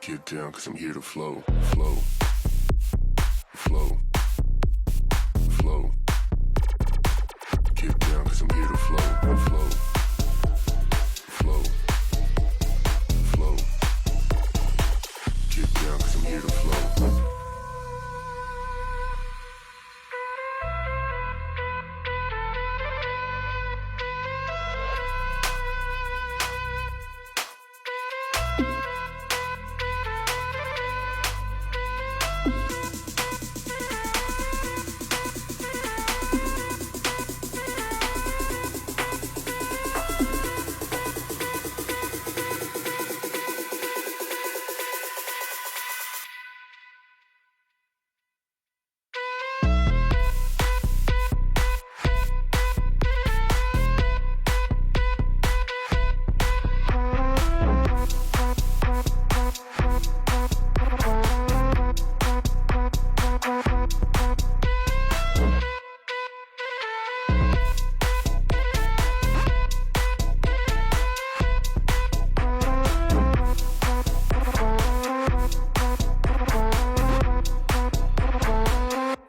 Get down, cause I'm here to flow, flow, flow, flow. Get down, cause I'm here to flow, flow, flow, flow. Get down, cause I'm here to flow.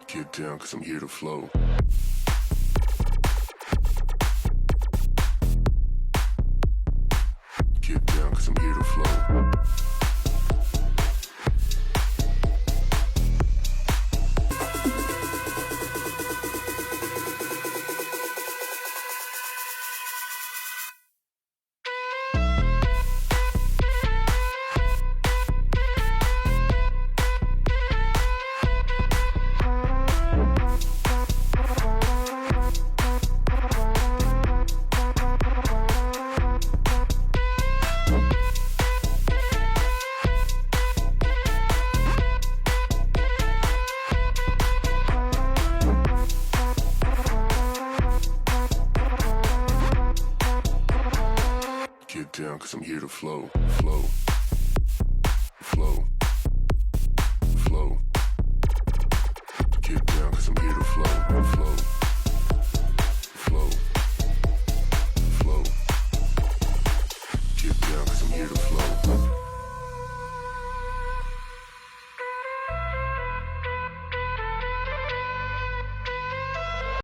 Get down, cause I'm here to flow. Get down, cause I'm here to flow. Get down, cause I'm here to flow, flow, flow, flow. Get down, cause I'm here to flow, flow, flow, flow. Get down, cause I'm here to flow.